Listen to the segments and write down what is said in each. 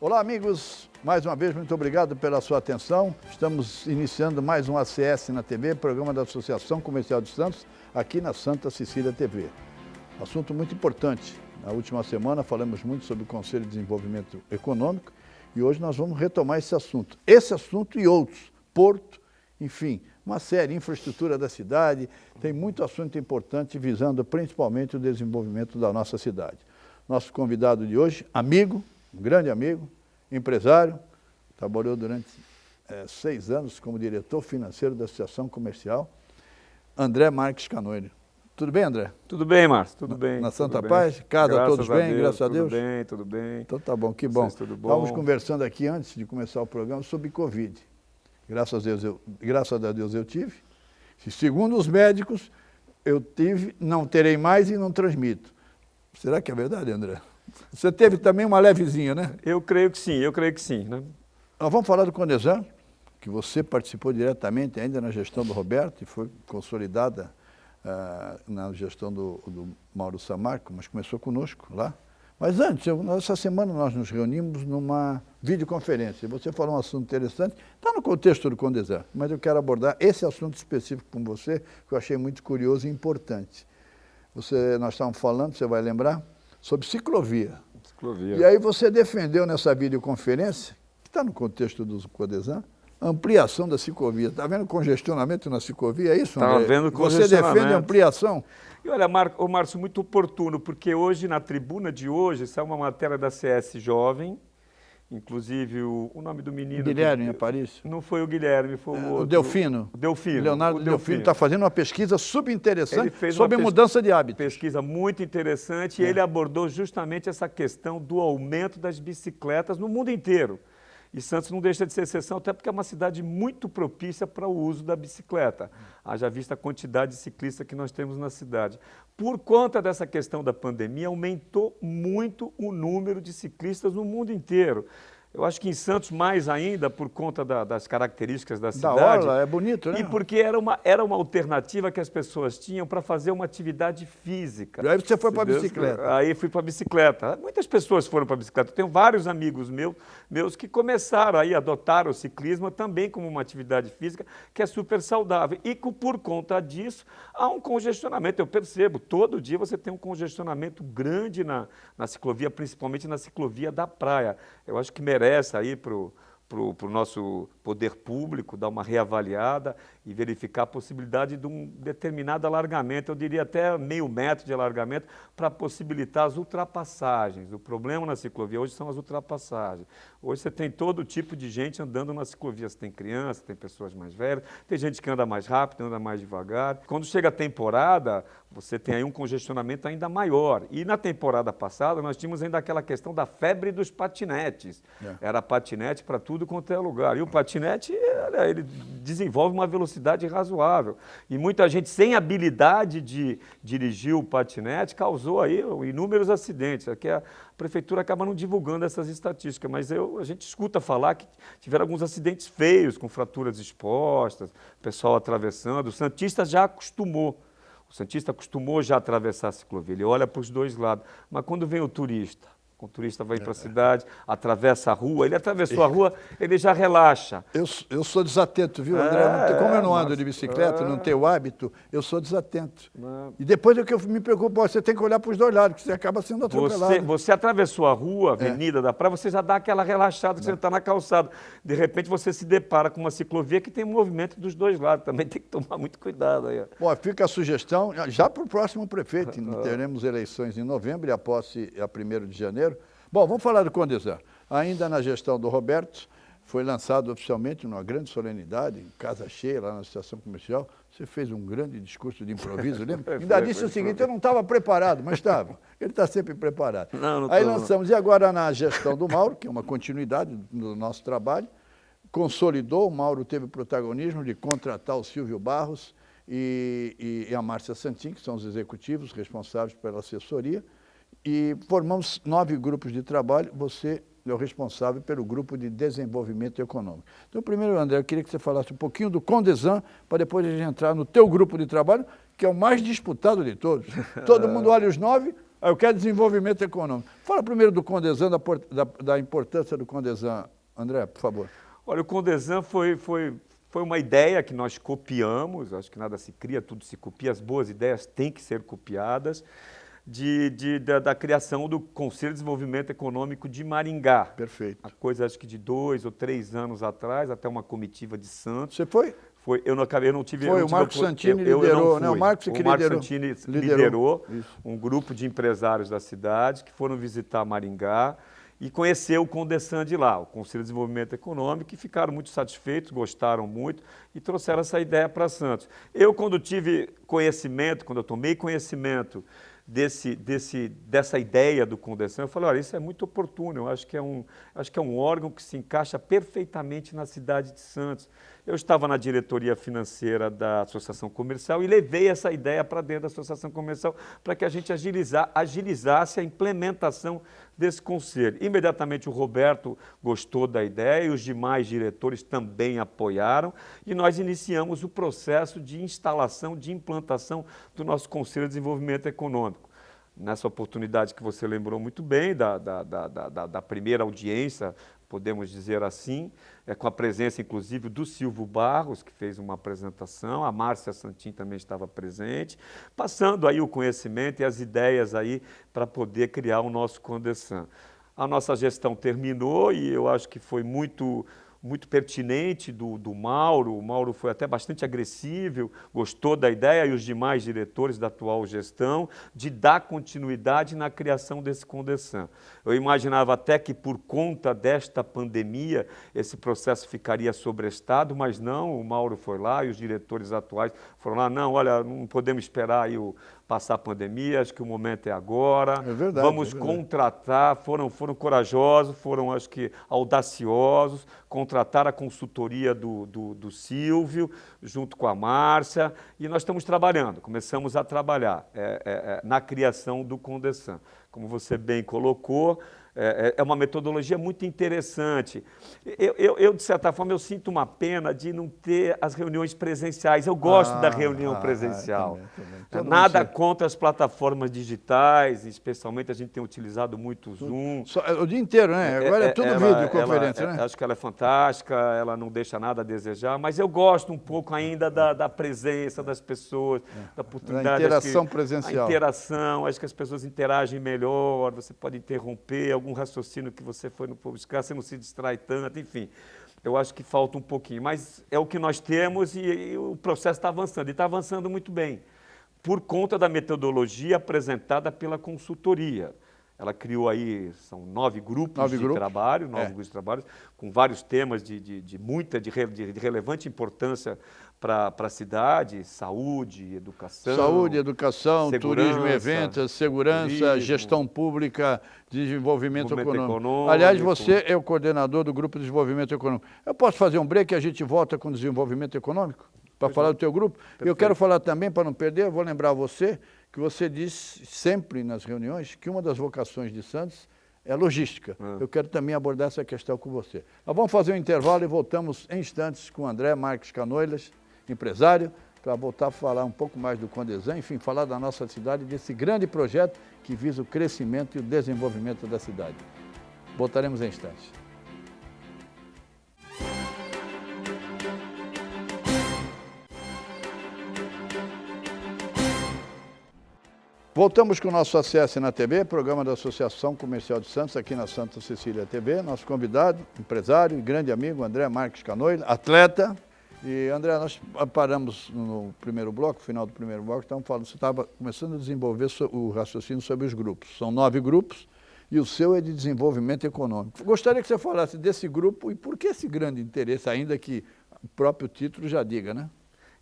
Olá, amigos. Mais uma vez, muito obrigado pela sua atenção. Estamos iniciando mais um ACS na TV, programa da Associação Comercial de Santos, aqui na Santa Cecília TV. Assunto muito importante. Na última semana falamos muito sobre o Conselho de Desenvolvimento Econômico e hoje nós vamos retomar esse assunto. Esse assunto e outros. Porto, enfim, uma série, infraestrutura da cidade, tem muito assunto importante visando principalmente o desenvolvimento da nossa cidade. Nosso convidado de hoje, amigo, um grande amigo, empresário, trabalhou durante 6 anos como diretor financeiro da Associação Comercial, André Marques Canoiro. Tudo bem, André? Tudo bem, Márcio, tudo bem. Na Santa Paz? Casa, todos bem, graças a Deus? Tudo bem, tudo bem. Então tá bom, que bom. Tudo bom. Estávamos conversando aqui antes de começar o programa sobre Covid. Graças a Deus eu tive. Segundo os médicos, eu tive, não terei mais e não transmito. Será que é verdade, André? Você teve também uma levezinha, né? Eu creio que sim, né? Nós vamos falar do Condesan, que você participou diretamente ainda na gestão do Roberto e foi consolidada na gestão do Mauro Samarco, mas começou conosco lá. Mas antes, essa semana nós nos reunimos numa videoconferência. Você falou um assunto interessante, está no contexto do Condesan, mas eu quero abordar esse assunto específico com você, que eu achei muito curioso e importante. Nós estávamos falando, você vai lembrar, sobre ciclovia. E aí você defendeu nessa videoconferência, que está no contexto do Condesan, ampliação da ciclovia. Está vendo congestionamento na ciclovia, é isso, André? Está vendo congestionamento. Você defende ampliação? E olha, Márcio, muito oportuno, porque hoje, na tribuna de hoje, saiu uma matéria da CS Jovem, inclusive o nome do menino... Guilherme Aparício? Não foi o Guilherme, foi o outro. O Delfino. O Delfino. Leonardo Delfino está fazendo uma pesquisa subinteressante sobre mudança de hábitos. Pesquisa muito interessante e ele abordou justamente essa questão do aumento das bicicletas no mundo inteiro. E Santos não deixa de ser exceção, até porque é uma cidade muito propícia para o uso da bicicleta. Haja vista a quantidade de ciclistas que nós temos na cidade. Por conta dessa questão da pandemia, aumentou muito o número de ciclistas no mundo inteiro. Eu acho que em Santos mais ainda por conta das características da cidade. Da orla, é bonito, né? E porque era uma alternativa que as pessoas tinham para fazer uma atividade física. E aí você foi para a bicicleta. Aí fui para a bicicleta. Muitas pessoas foram para a bicicleta. Eu tenho vários amigos meus que começaram aí, adotaram o ciclismo também como uma atividade física que é super saudável. E por conta disso, há um congestionamento. Eu percebo, todo dia você tem um congestionamento grande na ciclovia, principalmente na ciclovia da praia. Eu acho que merece aí para o nosso poder público dar uma reavaliada e verificar a possibilidade de um determinado alargamento, eu diria até meio metro de alargamento, para possibilitar as ultrapassagens. O problema na ciclovia hoje são as ultrapassagens. Hoje você tem todo tipo de gente andando na ciclovia. Você tem criança, tem pessoas mais velhas, tem gente que anda mais rápido, anda mais devagar. Quando chega a temporada, você tem aí um congestionamento ainda maior. E na temporada passada, nós tínhamos ainda aquela questão da febre dos patinetes. Era patinete para tudo quanto é lugar. E o patinete, ele desenvolve uma velocidade razoável. E muita gente sem habilidade de dirigir o patinete causou aí inúmeros acidentes. Aqui a prefeitura acaba não divulgando essas estatísticas, mas a gente escuta falar que tiveram alguns acidentes feios, com fraturas expostas, pessoal atravessando. O santista já acostumou. O santista acostumou já a atravessar a ciclovia, ele olha para os dois lados. Mas quando vem o turista vai para a cidade, atravessa a rua, ele atravessou a rua, ele já relaxa. Eu sou desatento, viu, André? Como eu não ando de bicicleta, não tenho hábito, eu sou desatento. E depois é que eu me preocupo, você tem que olhar para os dois lados, que você acaba sendo atropelado. Você atravessou a rua, a avenida da praia, você já dá aquela relaxada que você está na calçada. De repente você se depara com uma ciclovia que tem movimento dos dois lados, também tem que tomar muito cuidado aí. Bom, fica a sugestão, já para o próximo prefeito, teremos eleições em novembro e a posse é a 1º de janeiro. Bom, vamos falar do Condesan. Ainda na gestão do Roberto, foi lançado oficialmente numa grande solenidade, em casa cheia, lá na Associação Comercial. Você fez um grande discurso de improviso, lembra? Ainda disse o seguinte, eu não estava preparado, mas estava. Ele está sempre preparado. Aí lançamos, e agora na gestão do Mauro, que é uma continuidade do nosso trabalho, consolidou, o Mauro teve o protagonismo de contratar o Silvio Barros e a Márcia Santin, que são os executivos responsáveis pela assessoria, e formamos 9 grupos de trabalho. Você é o responsável pelo grupo de desenvolvimento econômico. Então, primeiro, André, eu queria que você falasse um pouquinho do Condesan, para depois a gente entrar no teu grupo de trabalho, que é o mais disputado de todos. Todo mundo olha os 9, Eu quero desenvolvimento econômico. Fala primeiro do Condesan, da importância do Condesan. André, por favor. Olha, o Condesan foi uma ideia que nós copiamos, acho que nada se cria, tudo se copia, as boas ideias têm que ser copiadas, da criação do Conselho de Desenvolvimento Econômico de Maringá. Perfeito. A coisa, acho que de 2 ou 3 anos atrás, até uma comitiva de Santos. Você foi? Foi, eu não tive... Foi, o Marcos Santini liderou, né? O Marcos Santini liderou um grupo de empresários da cidade que foram visitar Maringá e conhecer o Condesan de lá, o Conselho de Desenvolvimento Econômico, e ficaram muito satisfeitos, gostaram muito e trouxeram essa ideia para Santos. Eu, quando tive conhecimento, quando eu tomei conhecimento dessa ideia do Condesan, eu falei, olha, isso é muito oportuno, eu acho que é um órgão que se encaixa perfeitamente na cidade de Santos. Eu estava na diretoria financeira da Associação Comercial e levei essa ideia para dentro da Associação Comercial para que a gente agilizasse a implementação desse conselho. Imediatamente o Roberto gostou da ideia e os demais diretores também apoiaram e nós iniciamos o processo de instalação, de implantação do nosso Conselho de Desenvolvimento Econômico. Nessa oportunidade que você lembrou muito bem, da primeira audiência, podemos dizer assim, com a presença, inclusive, do Silvio Barros, que fez uma apresentação, a Márcia Santin também estava presente, passando aí o conhecimento e as ideias aí para poder criar o nosso Condesan. A nossa gestão terminou e eu acho que foi muito pertinente do Mauro. O Mauro foi até bastante agressivo, gostou da ideia e os demais diretores da atual gestão de dar continuidade na criação desse Condesan. Eu imaginava até que por conta desta pandemia esse processo ficaria sobrestado, mas não, o Mauro foi lá e os diretores atuais foram lá, não, olha, não podemos esperar aí passar a pandemia, acho que o momento é agora, vamos contratar, foram corajosos, foram, acho que, audaciosos, contrataram a consultoria do Silvio, junto com a Márcia, e nós estamos trabalhando, começamos a trabalhar na criação do Condesan. Como você bem colocou, é uma metodologia muito interessante. Eu, de certa forma, eu sinto uma pena de não ter as reuniões presenciais. Eu gosto da reunião presencial. Também. Nada contra as plataformas digitais, especialmente a gente tem utilizado muito o Zoom. O dia inteiro, né? Agora é tudo videoconferência, né? Acho que ela é fantástica, ela não deixa nada a desejar, mas eu gosto um pouco ainda da presença das pessoas, da oportunidade. Da interação presencial. A interação, acho que as pessoas interagem melhor, você pode interromper algum raciocínio que você foi no buscar, você não se distrai tanto, enfim. Eu acho que falta um pouquinho, mas é o que nós temos e o processo está avançando, e está avançando muito bem, por conta da metodologia apresentada pela consultoria. Ela criou aí, são 9 grupos de trabalho, com vários temas de relevante importância para a cidade, saúde, educação, turismo e eventos, segurança, gestão pública, desenvolvimento econômico. Aliás, você é o coordenador do Grupo de Desenvolvimento Econômico. Eu posso fazer um break e a gente volta com desenvolvimento econômico? Para falar do teu grupo? Perfeito. Eu quero falar também, para não perder, eu vou lembrar você, que você diz sempre nas reuniões que uma das vocações de Santos é logística. Eu quero também abordar essa questão com você. Nós vamos fazer um intervalo e voltamos em instantes com o André Marques Canoilas, empresário, para voltar a falar um pouco mais do Condesan, enfim, falar da nossa cidade, desse grande projeto que visa o crescimento e o desenvolvimento da cidade. Voltaremos em instantes. Voltamos com o nosso Acesse na TV, programa da Associação Comercial de Santos, aqui na Santa Cecília TV. Nosso convidado, empresário e grande amigo, André Marques Canoilas, atleta. E, André, nós paramos no primeiro bloco, final do primeiro bloco, estávamos falando, você estava começando a desenvolver o raciocínio sobre os grupos. São 9 grupos e o seu é de desenvolvimento econômico. Gostaria que você falasse desse grupo e por que esse grande interesse, ainda que o próprio título já diga, né?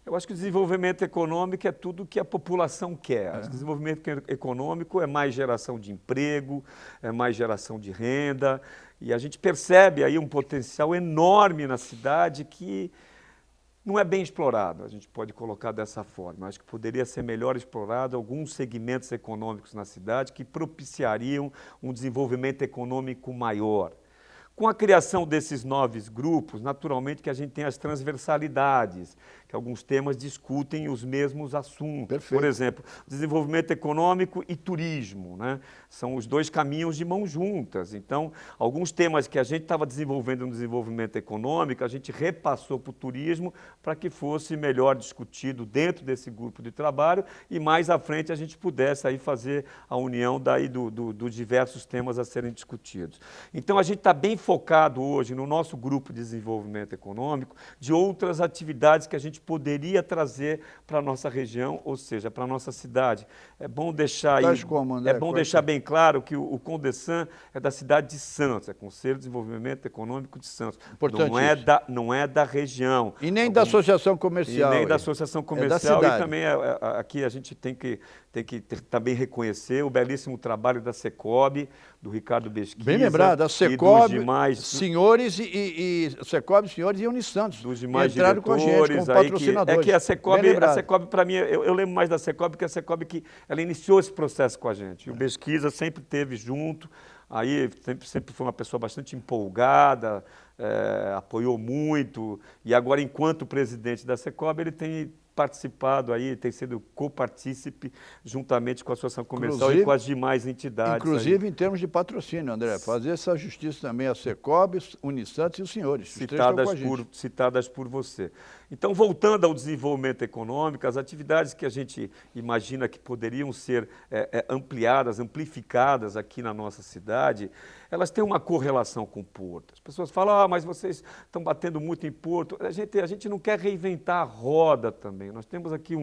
Eu acho que o desenvolvimento econômico é tudo que a população quer. Acho que o desenvolvimento econômico é mais geração de emprego, é mais geração de renda, e a gente percebe aí um potencial enorme na cidade que não é bem explorado, a gente pode colocar dessa forma. Acho que poderia ser melhor explorado alguns segmentos econômicos na cidade que propiciariam um desenvolvimento econômico maior. Com a criação desses 9 grupos, naturalmente que a gente tem as transversalidades, que alguns temas discutem os mesmos assuntos. Perfeito. Por exemplo, desenvolvimento econômico e turismo, né? São os dois caminhos de mãos juntas. Então, alguns temas que a gente estava desenvolvendo no desenvolvimento econômico, a gente repassou para o turismo para que fosse melhor discutido dentro desse grupo de trabalho e mais à frente a gente pudesse aí fazer a união daí dos diversos temas a serem discutidos. Então, a gente está bem focado hoje no nosso grupo de desenvolvimento econômico de outras atividades que a gente poderia trazer para a nossa região, ou seja, para a nossa cidade. É bom deixar aí, deixar bem claro que o CONDESAN é da cidade de Santos, é Conselho de Desenvolvimento Econômico de Santos. Não é da região. E nem da associação comercial. E nem da associação comercial. E também aqui a gente tem que também reconhecer o belíssimo trabalho da Secob, do Ricardo Besquiza. Bem lembrado, a Secob, senhores Secob, senhores e Unisantos. Dos demais entraram com a gente, como patrocinadores. Que a Secob, para mim, eu lembro mais da Secob, porque a Secob ela iniciou esse processo com a gente. E o Besquiza sempre esteve junto, aí sempre foi uma pessoa bastante empolgada, apoiou muito, e agora, enquanto presidente da Secob, ele tem participado aí, tem sido copartícipe juntamente com a Associação Comercial e com as demais entidades. Inclusive aí. Em termos de patrocínio, André, fazer essa justiça também a Secob, Unisantos e os senhores. Citadas por você. Então, voltando ao desenvolvimento econômico, as atividades que a gente imagina que poderiam ser ampliadas, amplificadas aqui na nossa cidade, elas têm uma correlação com o porto. As pessoas falam, mas vocês estão batendo muito em porto. A gente não quer reinventar a roda também. Nós temos aqui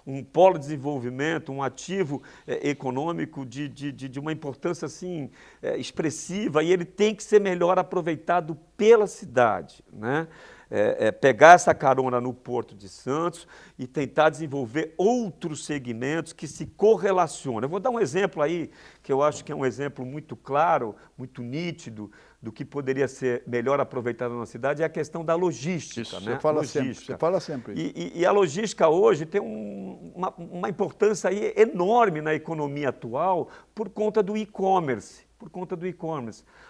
um polo de desenvolvimento, um ativo econômico de uma importância assim, expressiva, e ele tem que ser melhor aproveitado pela cidade, né? Pegar essa carona no Porto de Santos e tentar desenvolver outros segmentos que se correlacionam. Eu vou dar um exemplo aí, que eu acho que é um exemplo muito claro, muito nítido, do que poderia ser melhor aproveitado na cidade, é a questão da logística. Isso, né? Você fala sempre. E a logística hoje tem uma importância aí enorme na economia atual por conta do e-commerce.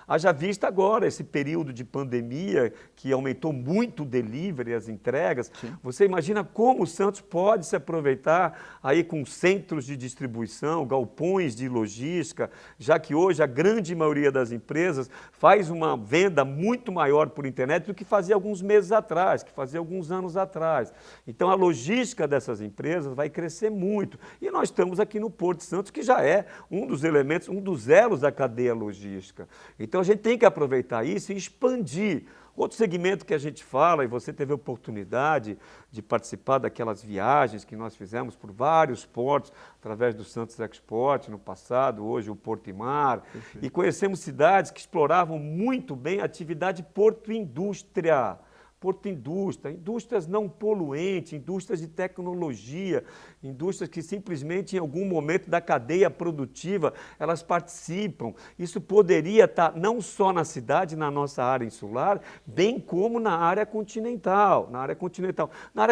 Haja vista agora esse período de pandemia que aumentou muito o delivery, as entregas. Sim. Você imagina como o Santos pode se aproveitar aí com centros de distribuição, galpões de logística, já que hoje a grande maioria das empresas faz uma venda muito maior por internet do que fazia alguns meses atrás, que fazia alguns anos atrás. Então a logística dessas empresas vai crescer muito. E nós estamos aqui no Porto de Santos, que já é um dos elementos, um dos elos da cadeia logística. Então a gente tem que aproveitar isso e expandir. Outro segmento que a gente fala, e você teve a oportunidade de participar daquelas viagens que nós fizemos por vários portos, através do Santos Export no passado, hoje o Porto e Mar, e conhecemos cidades que exploravam muito bem a atividade porto-indústria. Porto-indústria, indústrias não poluentes, indústrias de tecnologia, indústrias que simplesmente em algum momento da cadeia produtiva elas participam. Isso poderia estar não só na cidade, na nossa área insular, bem como na área continental. Na área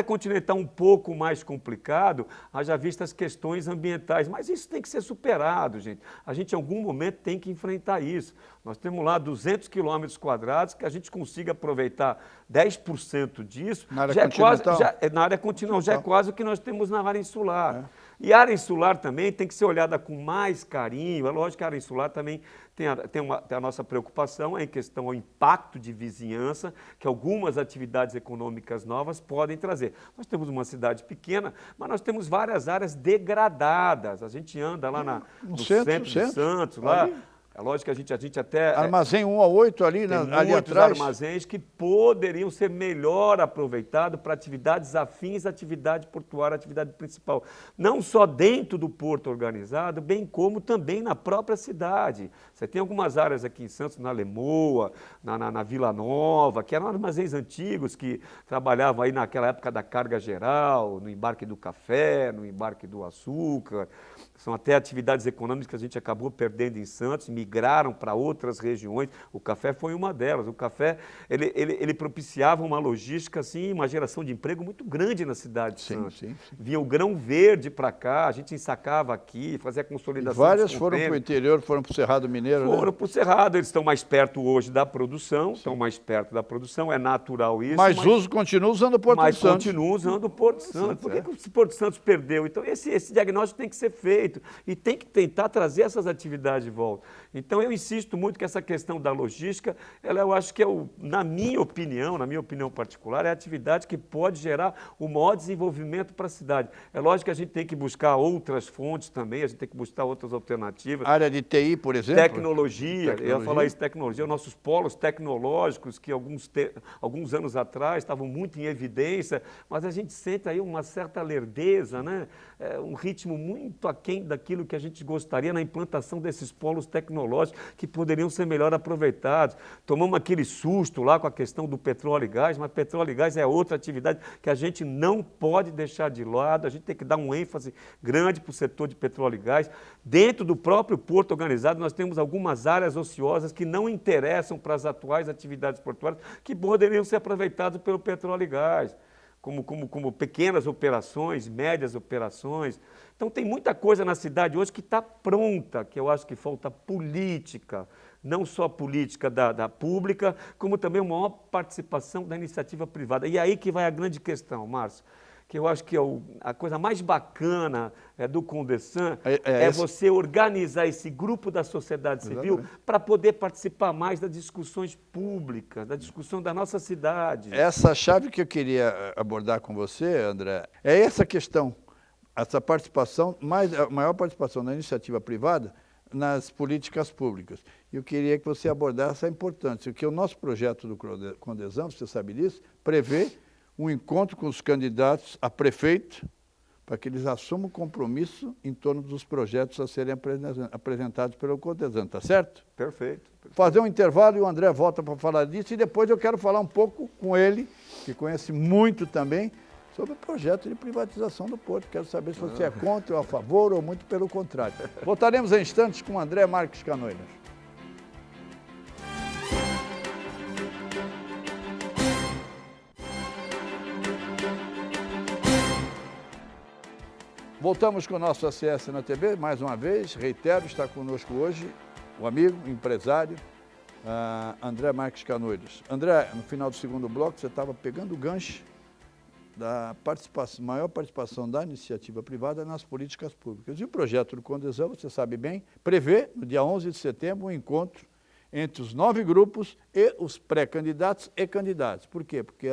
continental um pouco mais complicado, haja vista as questões ambientais, mas isso tem que ser superado, gente. A gente em algum momento tem que enfrentar isso. Nós temos lá 200 quilômetros quadrados que a gente consiga aproveitar 10% disso, na área continental já é quase o que nós temos na área insular. E a área insular também tem que ser olhada com mais carinho. É lógico que a área insular também tem a nossa preocupação em questão ao impacto de vizinhança que algumas atividades econômicas novas podem trazer. Nós temos uma cidade pequena, mas nós temos várias áreas degradadas. A gente anda lá no centro de Santos, lá. É lógico que a gente até... Armazém 1 a 8 ali, ali atrás. Armazéns que poderiam ser melhor aproveitados para atividades afins à atividade portuária, atividade principal. Não só dentro do porto organizado, bem como também na própria cidade. Você tem algumas áreas aqui em Santos, na Lemoa, na Vila Nova, que eram armazéns antigos que trabalhavam aí naquela época da carga geral, no embarque do café, no embarque do açúcar. São até atividades econômicas que a gente acabou perdendo em Santos, migraram para outras regiões. O café foi uma delas. O café, ele propiciava uma logística, assim, uma geração de emprego muito grande na cidade de Santos. Sim. Vinha o grão verde para cá, a gente ensacava aqui, fazia a consolidação. E várias foram para o interior, foram para o Cerrado Mineiro, Foram para o Cerrado, eles estão mais perto hoje da produção, é natural isso. Mas continuam usando o Porto de Santos. Mas continuam usando o Porto de Santos. Por que o Porto de Santos perdeu? Então, esse diagnóstico tem que ser feito e tem que tentar trazer essas atividades de volta. Então, eu insisto muito que essa questão da logística, eu acho que na minha opinião particular, é a atividade que pode gerar o maior desenvolvimento para a cidade. É lógico que a gente tem que buscar outras fontes também, a gente tem que buscar outras alternativas. Área de TI, por exemplo? Tecnologia, eu ia falar isso, tecnologia, nossos polos tecnológicos, que alguns anos atrás estavam muito em evidência, mas a gente sente aí uma certa lerdeza, né? Um ritmo muito aquém daquilo que a gente gostaria na implantação desses polos tecnológicos que poderiam ser melhor aproveitados. Tomamos aquele susto lá com a questão do petróleo e gás, mas petróleo e gás é outra atividade que a gente não pode deixar de lado, a gente tem que dar um ênfase grande para o setor de petróleo e gás. Dentro do próprio porto organizado, nós temos algumas áreas ociosas que não interessam para as atuais atividades portuárias, que poderiam ser aproveitadas pelo petróleo e gás. Como pequenas operações, médias operações. Então, tem muita coisa na cidade hoje que está pronta, que eu acho que falta política, não só política da pública, como também uma maior participação da iniciativa privada. E aí que vai a grande questão, Márcio, que eu acho que a coisa mais bacana do Condesan você organizar esse grupo da sociedade civil para poder participar mais das discussões públicas, da discussão da nossa cidade. Essa chave que eu queria abordar com você, André, é essa questão, essa participação, a maior participação da iniciativa privada nas políticas públicas. Eu queria que você abordasse a importância, porque o nosso projeto do Condesan, você sabe disso, prevê um encontro com os candidatos a prefeito, para que eles assumam compromisso em torno dos projetos a serem apresentados pelo Condesan, está certo? Perfeito. Fazer um intervalo e o André volta para falar disso, e depois eu quero falar um pouco com ele, que conhece muito também, sobre o projeto de privatização do Porto. Quero saber se você é contra ou a favor, ou muito pelo contrário. Voltaremos em instantes com o André Marques Canoilhas. Voltamos com o nosso ACS na TV, mais uma vez, reitero, está conosco hoje o amigo, empresário, André Marques Canoilhas. André, no final do segundo bloco, você estava pegando o gancho da maior participação da iniciativa privada nas políticas públicas. E o projeto do Condesan, você sabe bem, prevê, no dia 11 de setembro, um encontro entre os 9 grupos e os pré-candidatos e candidatos. Por quê? Porque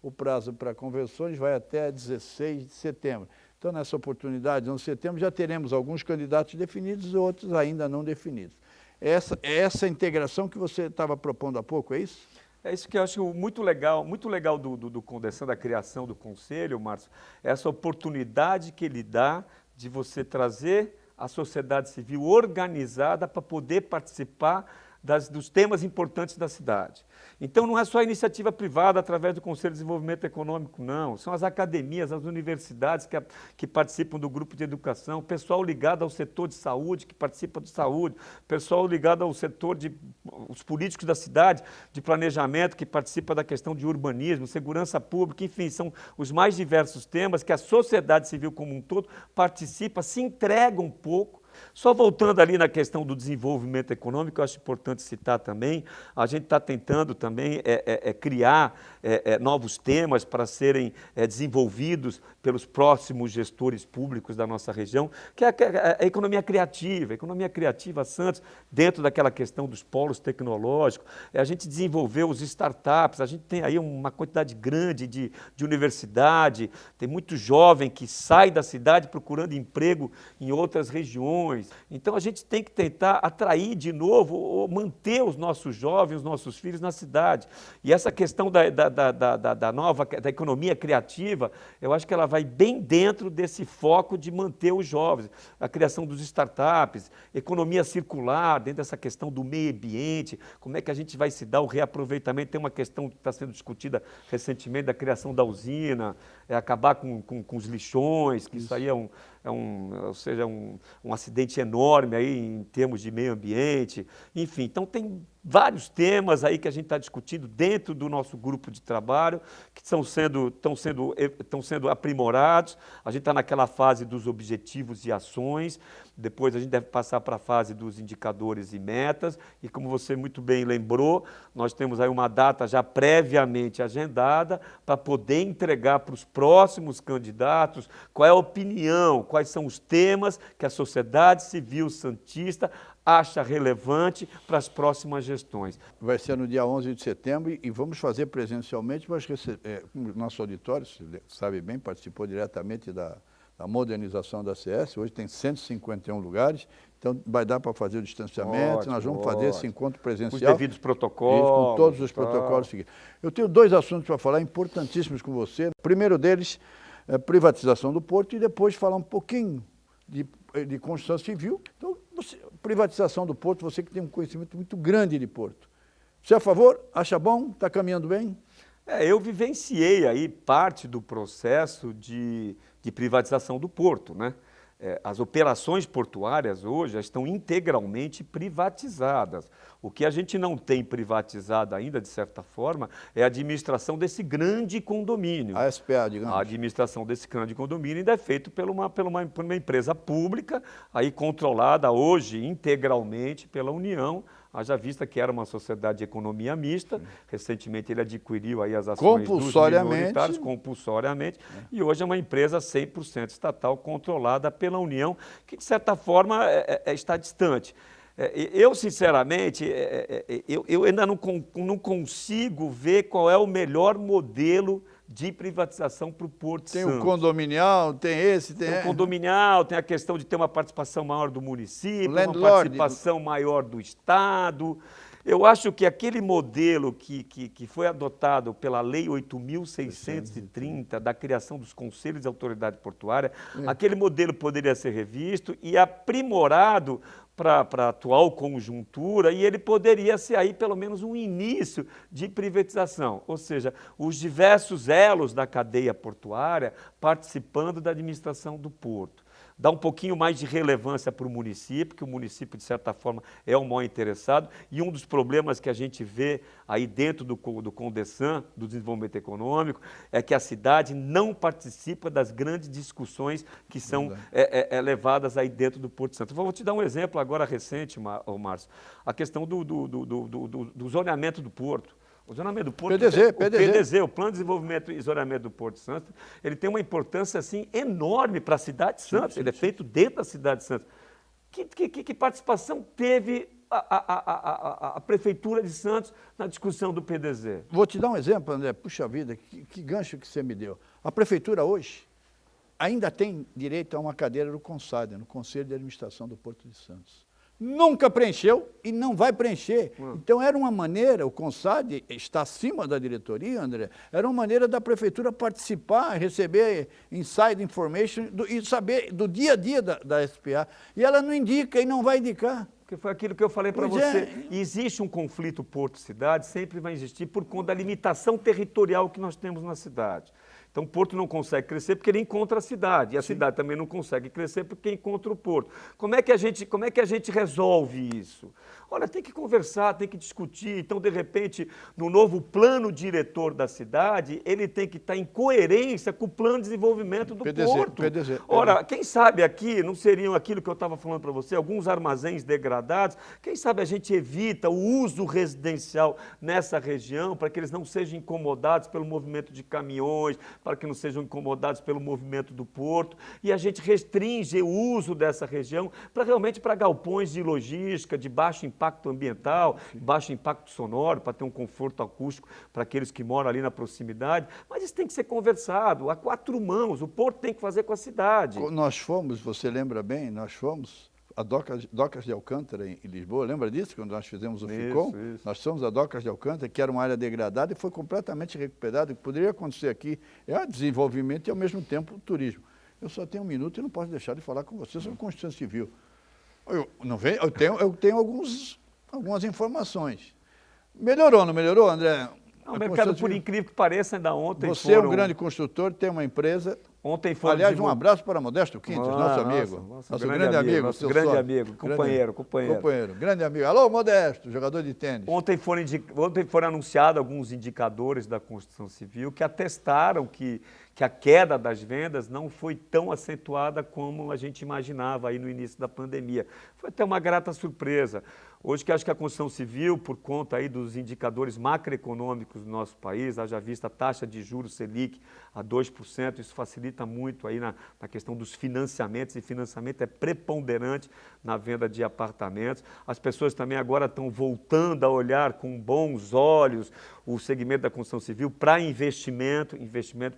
o prazo para convenções vai até 16 de setembro. Então, nessa oportunidade, no setembro, já teremos alguns candidatos definidos e outros ainda não definidos. Essa integração que você estava propondo há pouco, é isso? É isso que eu acho muito legal do Condesan, da criação do Conselho, Márcio, essa oportunidade que ele dá de você trazer a sociedade civil organizada para poder participar dos temas importantes da cidade. Então, não é só a iniciativa privada através do Conselho de Desenvolvimento Econômico, não. São as academias, as universidades que participam do grupo de educação, pessoal ligado ao setor de saúde, que participa de saúde, pessoal ligado ao setor os políticos da cidade, de planejamento, que participa da questão de urbanismo, segurança pública, enfim, são os mais diversos temas que a sociedade civil como um todo participa, se entrega um pouco. Só voltando ali na questão do desenvolvimento econômico, eu acho importante citar também, a gente está tentando também criar novos temas para serem desenvolvidos pelos próximos gestores públicos da nossa região, que é a economia criativa. A economia criativa, Santos, dentro daquela questão dos polos tecnológicos, a gente desenvolveu os startups, a gente tem aí uma quantidade grande de universidade, tem muito jovem que sai da cidade procurando emprego em outras regiões. Então, a gente tem que tentar atrair de novo, ou manter os nossos jovens, os nossos filhos na cidade. E essa questão da economia criativa, eu acho que ela vai bem dentro desse foco de manter os jovens. A criação dos startups, economia circular, dentro dessa questão do meio ambiente, como é que a gente vai se dar o reaproveitamento. Tem uma questão que está sendo discutida recentemente da criação da usina, acabar com os lixões, que isso aí ou seja, um acidente enorme aí em termos de meio ambiente, enfim. Então tem vários temas aí que a gente está discutindo dentro do nosso grupo de trabalho, que estão sendo aprimorados. A gente está naquela fase dos objetivos e ações, depois a gente deve passar para a fase dos indicadores e metas, e como você muito bem lembrou, nós temos aí uma data já previamente agendada para poder entregar para os próximos candidatos qual é a opinião, quais são os temas que a sociedade civil santista acha relevante para as próximas gestões. Vai ser no dia 11 de setembro e vamos fazer presencialmente, mas o nosso auditório, você sabe bem, participou diretamente da modernização da CS, hoje tem 151 lugares, então vai dar para fazer o distanciamento, ótimo, nós vamos fazer esse encontro presencial. Com os devidos protocolos. Com todos os protocolos seguidos. Eu tenho 2 assuntos para falar importantíssimos com você. O primeiro deles é privatização do porto e depois falar um pouquinho de construção civil. Então, privatização do porto, você que tem um conhecimento muito grande de porto. Você é a favor? Acha bom? Está caminhando bem? Eu vivenciei aí parte do processo de privatização do porto, né? As operações portuárias hoje já estão integralmente privatizadas. O que a gente não tem privatizado ainda, de certa forma, é a administração desse grande condomínio. A SPA, digamos. A administração desse grande condomínio ainda é feita por uma empresa pública, aí controlada hoje integralmente pela União, haja vista que era uma sociedade de economia mista. Recentemente ele adquiriu aí as ações dos minoritários compulsoriamente, e hoje é uma empresa 100% estatal controlada pela União, que de certa forma está distante. Eu, sinceramente, eu ainda não consigo ver qual é o melhor modelo de privatização para o Porto Santos. Tem o condominial, tem esse, tem... Tem o condominial, tem a questão de ter uma participação maior do município, uma participação maior do Estado. Eu acho que aquele modelo que foi adotado pela Lei 8.630, da criação dos Conselhos de Autoridade Portuária, aquele modelo poderia ser revisto e aprimorado para a atual conjuntura, e ele poderia ser aí pelo menos um início de privatização, ou seja, os diversos elos da cadeia portuária participando da administração do porto. Dá um pouquinho mais de relevância para o município, que o município, de certa forma, é o maior interessado, e um dos problemas que a gente vê aí dentro do Condesan, do desenvolvimento econômico, é que a cidade não participa das grandes discussões que são levadas aí dentro do Porto Santo. Vou te dar um exemplo agora recente, Márcio, a questão do zoneamento do porto. O zonamento do Porto, PDZ, o Plano de Desenvolvimento e Zoneamento do Porto Santo, ele tem uma importância assim, enorme para a cidade de Santos, ele é feito dentro da cidade de Santos. Que participação teve a Prefeitura de Santos na discussão do PDZ? Vou te dar um exemplo, André, puxa vida, que gancho que você me deu. A Prefeitura hoje ainda tem direito a uma cadeira no CONSAD, no Conselho de Administração do Porto de Santos. Nunca preencheu e não vai preencher. Então era uma maneira, o CONSAD está acima da diretoria, André, era uma maneira da prefeitura participar, receber inside information e saber do dia a dia da SPA. E ela não indica e não vai indicar. Porque foi aquilo que eu falei para você. Existe um conflito porto-cidade, sempre vai existir por conta da limitação territorial que nós temos na cidade. Então, o porto não consegue crescer porque ele encontra a cidade. E a cidade também não consegue crescer porque encontra o porto. Como é que a gente resolve isso? Olha, tem que conversar, tem que discutir. Então, de repente, no novo plano diretor da cidade, ele tem que estar em coerência com o plano de desenvolvimento do porto. Ora, quem sabe aqui, não seriam aquilo que eu estava falando para você, alguns armazéns degradados, quem sabe a gente evita o uso residencial nessa região para que eles não sejam incomodados pelo movimento de caminhões, para que não sejam incomodados pelo movimento do porto, e a gente restringe o uso dessa região realmente para galpões de logística, de baixo impacto ambiental, baixo impacto sonoro, para ter um conforto acústico para aqueles que moram ali na proximidade, mas isso tem que ser conversado, a 4 mãos, o porto tem que fazer com a cidade. Nós fomos, você lembra bem, nós fomos a Docas de Alcântara, em Lisboa, lembra disso, quando nós fizemos o FICOM? Isso. Nós fomos a Docas de Alcântara, que era uma área degradada e foi completamente recuperada. O que poderia acontecer aqui é desenvolvimento e, ao mesmo tempo, turismo. Eu só tenho 1 minuto e não posso deixar de falar com você sobre Constituição Civil. Eu tenho algumas informações. Melhorou, não melhorou, André? O mercado, por incrível que pareça, ainda ontem Você é um grande construtor, tem uma empresa, Ontem foram Aliás, um abraço para Modesto Quintes, nosso amigo. Nosso grande amigo, nosso seu grande sócio. amigo, companheiro. Grande amigo. Alô, Modesto, jogador de tênis. Ontem foram anunciados alguns indicadores da construção civil que atestaram que a queda das vendas não foi tão acentuada como a gente imaginava aí no início da pandemia. Foi até uma grata surpresa. Hoje, que acho que a construção civil, por conta aí dos indicadores macroeconômicos do nosso país, haja vista a taxa de juros Selic a 2%, isso facilita muito aí na questão dos financiamentos, e financiamento é preponderante na venda de apartamentos. As pessoas também agora estão voltando a olhar com bons olhos o segmento da construção civil para investimento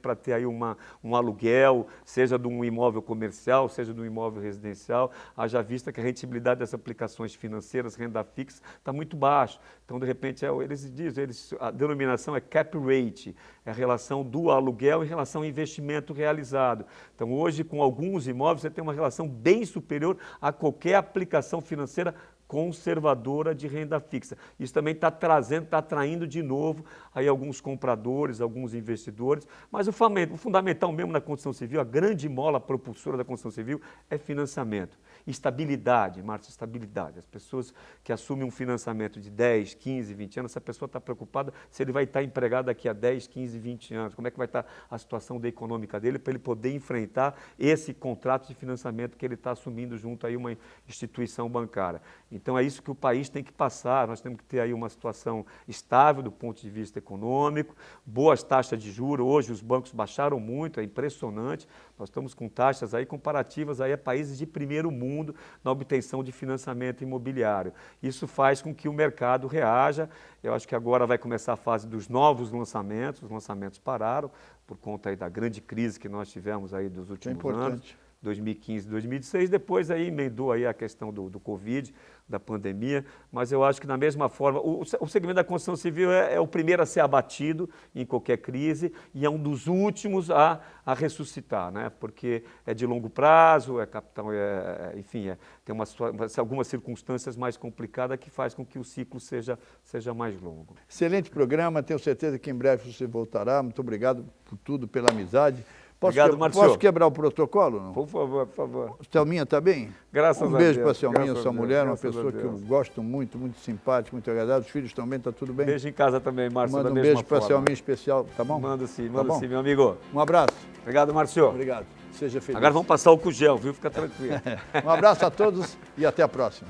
para ter aí um aluguel, seja de um imóvel comercial, seja de um imóvel residencial, haja vista que a rentabilidade das aplicações financeiras, renda fixa, está muito baixa. Então, de repente, eles dizem, a denominação é cap rate, é a relação do aluguel em relação ao investimento realizado. Então, hoje, com alguns imóveis, você tem uma relação bem superior a qualquer aplicação financeira conservadora de renda fixa. Isso também está atraindo de novo aí alguns compradores, alguns investidores, mas o fundamental mesmo na construção civil, a grande mola propulsora da construção civil é financiamento. Estabilidade, Márcio, estabilidade. As pessoas que assumem um financiamento de 10, 15, 20 anos, essa pessoa está preocupada se ele vai estar empregado daqui a 10, 15, 20 anos, como é que vai estar a situação da econômica dele para ele poder enfrentar esse contrato de financiamento que ele está assumindo junto a uma instituição bancária. Então é isso que o país tem que passar, nós temos que ter aí uma situação estável do ponto de vista econômico, boas taxas de juros, hoje os bancos baixaram muito, é impressionante, nós estamos com taxas aí comparativas aí a países de primeiro mundo na obtenção de financiamento imobiliário. Isso faz com que o mercado reaja, eu acho que agora vai começar a fase dos novos lançamentos, os lançamentos pararam por conta aí da grande crise que nós tivemos aí dos últimos anos. 2015, 2016, depois aí emendou aí a questão do Covid, da pandemia, mas eu acho que da mesma forma, o segmento da construção civil é o primeiro a ser abatido em qualquer crise e é um dos últimos a ressuscitar, né? Porque é de longo prazo, enfim, tem algumas circunstâncias mais complicadas que faz com que o ciclo seja mais longo. Excelente programa, tenho certeza que em breve você voltará. Muito obrigado por tudo, pela amizade. Obrigado, Márcio. Posso quebrar o protocolo? Não? Por favor. Selminha está bem? Graças a Deus. Um beijo para a Selminha, sua mulher, uma pessoa que eu Deus. gosto muito, muito simpática, muito agradável. Os filhos também, está tudo bem? Beijo em casa também, Márcio. Manda um beijo para a Selminha especial, tá bom? Manda sim, Tá bom? meu amigo. Um abraço. Obrigado, Márcio. Obrigado. Seja feliz. Agora vamos passar o álcool gel, viu? Fica tranquilo. Um abraço a todos e até a próxima.